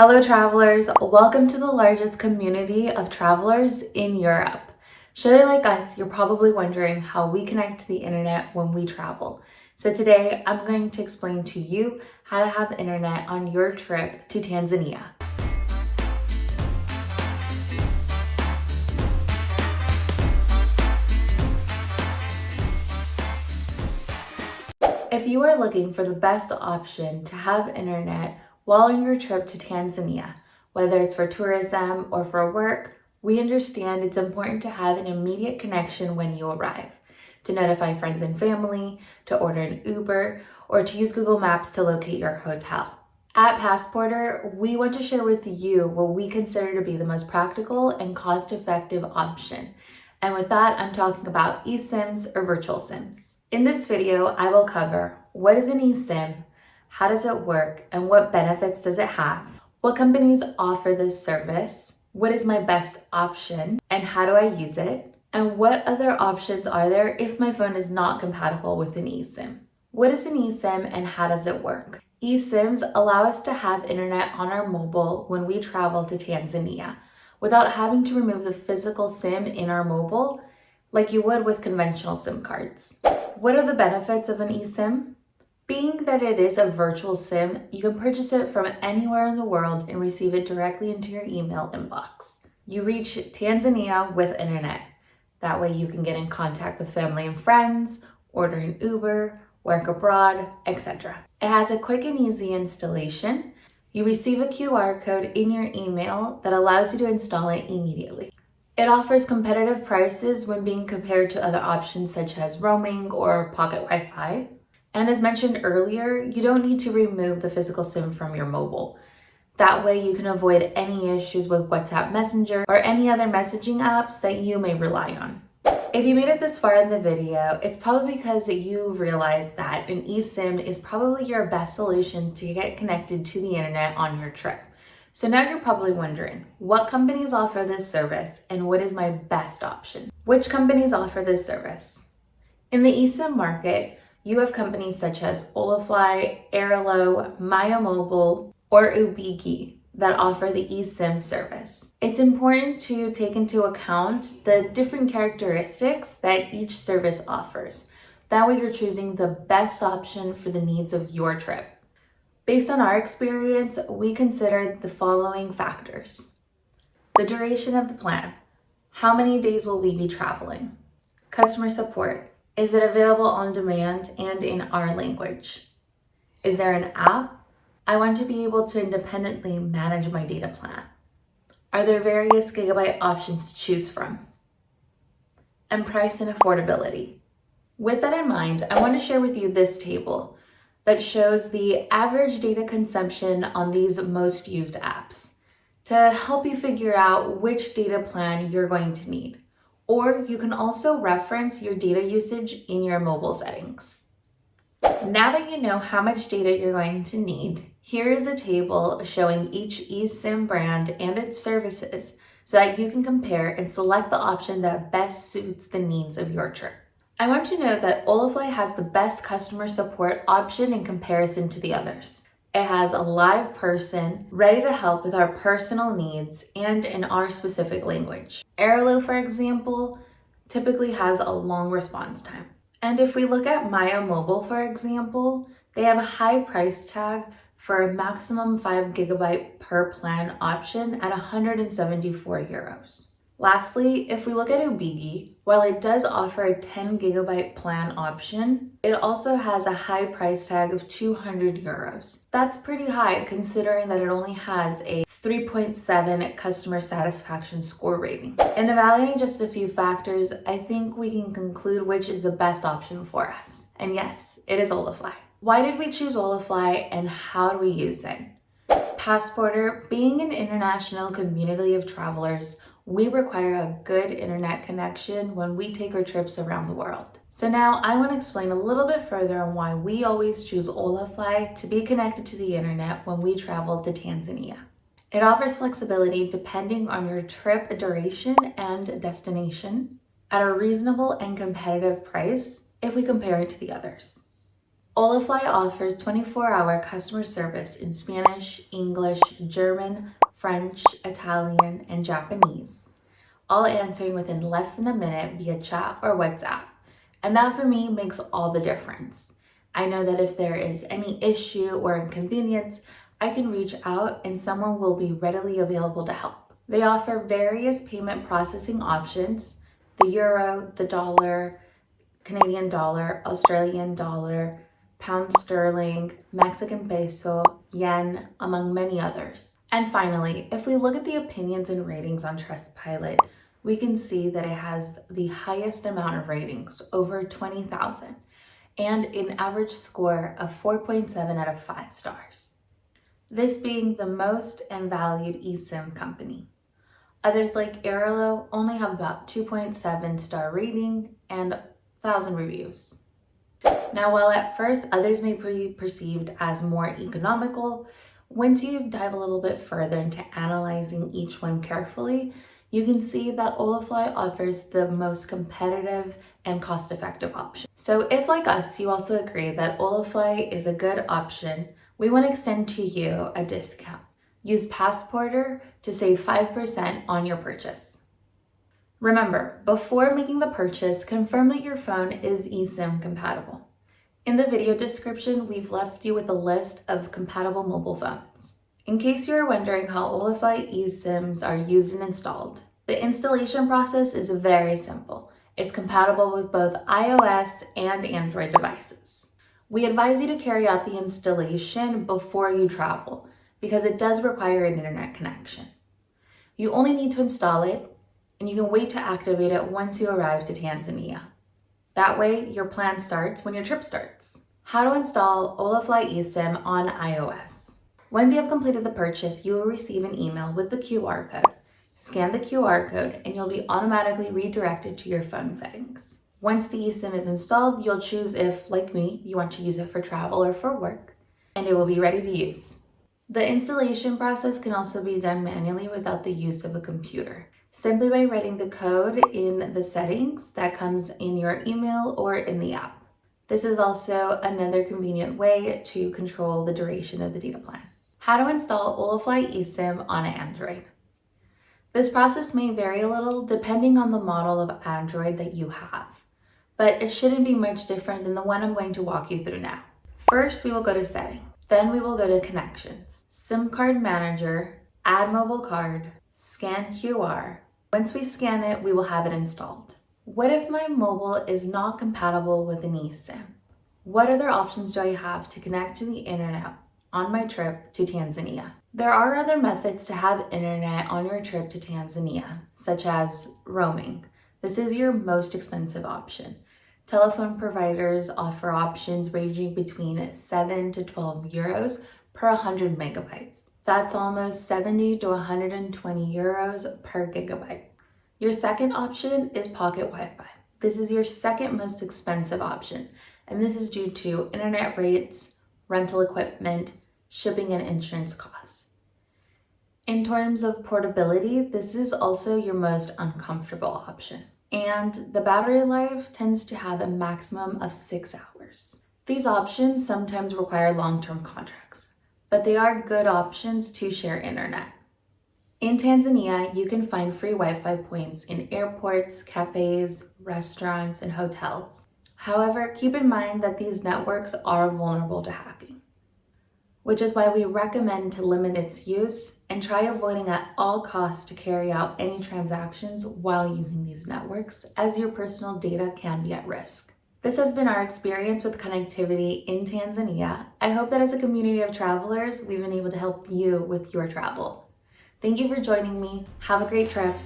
Hello travelers, welcome to the largest community of travelers in Europe. Surely like us, you're probably wondering how we connect to the internet when we travel. So today I'm going to explain to you how to have internet on your trip to Tanzania. If you are looking for the best option to have internet while on your trip to Tanzania, whether it's for tourism or for work, we understand it's important to have an immediate connection when you arrive, to notify friends and family, to order an Uber, or to use Google Maps to locate your hotel. At Passporter, we want to share with you what we consider to be the most practical and cost-effective option. And with that, I'm talking about eSIMs or virtual SIMs. In this video, I will cover what is an eSIM, how does it work, and what benefits does it have, what companies offer this service, what is my best option, and how do I use it, and what other options are there if my phone is not compatible with an eSIM. What is an eSIM and how does it work? eSIMs allow us to have internet on our mobile when we travel to Tanzania without having to remove the physical SIM in our mobile like you would with conventional SIM cards. What are the benefits of an eSIM? Being that it is a virtual SIM, you can purchase it from anywhere in the world and receive it directly into your email inbox. You reach Tanzania with internet. That way you can get in contact with family and friends, order an Uber, work abroad, etc. It has a quick and easy installation. You receive a QR code in your email that allows you to install it immediately. It offers competitive prices when being compared to other options such as roaming or pocket Wi-Fi. And as mentioned earlier, you don't need to remove the physical SIM from your mobile. That way you can avoid any issues with WhatsApp Messenger or any other messaging apps that you may rely on. If you made it this far in the video, it's probably because you realize that an eSIM is probably your best solution to get connected to the internet on your trip. So now you're probably wondering, what companies offer this service and what is my best option? Which companies offer this service? In the eSIM market, you have companies such as Holafly, Airalo, Maya Mobile, or Ubigi that offer the eSIM service. It's important to take into account the different characteristics that each service offers. That way you're choosing the best option for the needs of your trip. Based on our experience, we considered the following factors. The duration of the plan. How many days will we be traveling? Customer support. Is it available on demand and in our language? Is there an app? I want to be able to independently manage my data plan. Are there various gigabyte options to choose from? And price and affordability. With that in mind, I want to share with you this table that shows the average data consumption on these most used apps to help you figure out which data plan you're going to need. Or you can also reference your data usage in your mobile settings. Now that you know how much data you're going to need, here is a table showing each eSIM brand and its services so that you can compare and select the option that best suits the needs of your trip. I want to note that Holafly has the best customer support option in comparison to the others. It has a live person ready to help with our personal needs and in our specific language. Airalo, for example, typically has a long response time. And if we look at Maya Mobile, for example, they have a high price tag for a maximum 5 gigabyte per plan option at 174 euros. Lastly, if we look at Ubigi, while it does offer a 10 gigabyte plan option, it also has a high price tag of 200 euros. That's pretty high considering that it only has a 3.7 customer satisfaction score rating. In evaluating just a few factors, I think we can conclude which is the best option for us. And yes, it is Holafly. Why did we choose Holafly and how do we use it? Passporter, being an international community of travelers, we require a good internet connection when we take our trips around the world. So now I want to explain a little bit further on why we always choose Holafly to be connected to the internet when we travel to Tanzania. It offers flexibility depending on your trip duration and destination at a reasonable and competitive price if we compare it to the others. Holafly offers 24-hour customer service in Spanish, English, German, French, Italian, and Japanese, all answering within less than a minute via chat or WhatsApp. And that for me makes all the difference. I know that if there is any issue or inconvenience, I can reach out and someone will be readily available to help. They offer various payment processing options: the euro, the dollar, Canadian dollar, Australian dollar, pound sterling, Mexican peso, yen, among many others. And finally, if we look at the opinions and ratings on Trustpilot, we can see that it has the highest amount of ratings, over 20,000, and an average score of 4.7 out of 5 stars. This being the most and valued eSIM company. Others like Airalo only have about 2.7 star rating and 1,000 reviews. Now, while at first others may be perceived as more economical, once you dive a little bit further into analyzing each one carefully, you can see that Holafly offers the most competitive and cost-effective option. So if, like us, you also agree that Holafly is a good option, we want to extend to you a discount. Use Passporter to save 5% on your purchase. Remember, before making the purchase, confirm that your phone is eSIM compatible. In the video description, we've left you with a list of compatible mobile phones. In case you're wondering how Holafly eSIMs are used and installed, the installation process is very simple. It's compatible with both iOS and Android devices. We advise you to carry out the installation before you travel because it does require an internet connection. You only need to install it, and you can wait to activate it once you arrive to Tanzania. That way, your plan starts when your trip starts. How to install Holafly eSIM on iOS. Once you have completed the purchase, you will receive an email with the QR code. Scan the QR code and you'll be automatically redirected to your phone settings. Once the eSIM is installed, you'll choose if, like me, you want to use it for travel or for work, and it will be ready to use. The installation process can also be done manually without the use of a computer, simply by writing the code in the settings that comes in your email or in the app. This is also another convenient way to control the duration of the data plan. How to install Holafly eSIM on Android. This process may vary a little depending on the model of Android that you have, but it shouldn't be much different than the one I'm going to walk you through now. First, we will go to Settings. Then we will go to Connections, SIM card manager, add mobile card, scan QR. Once we scan it, we will have it installed. What if my mobile is not compatible with an eSIM? What other options do I have to connect to the internet on my trip to Tanzania? There are other methods to have internet on your trip to Tanzania, such as roaming. This is your most expensive option. Telephone providers offer options ranging between 7 to 12 euros per 100 megabytes. That's almost 70 to 120 euros per gigabyte. Your second option is pocket Wi-Fi. This is your second most expensive option, and this is due to internet rates, rental equipment, shipping, and insurance costs. In terms of portability, this is also your most uncomfortable option, and the battery life tends to have a maximum of 6 hours. These options sometimes require long-term contracts, but they are good options to share internet. In Tanzania, you can find free Wi-Fi points in airports, cafes, restaurants, and hotels. However, keep in mind that these networks are vulnerable to hacking, which is why we recommend to limit its use and try avoiding at all costs to carry out any transactions while using these networks, as your personal data can be at risk. This has been our experience with connectivity in Tanzania. I hope that as a community of travelers, we've been able to help you with your travel. Thank you for joining me. Have a great trip.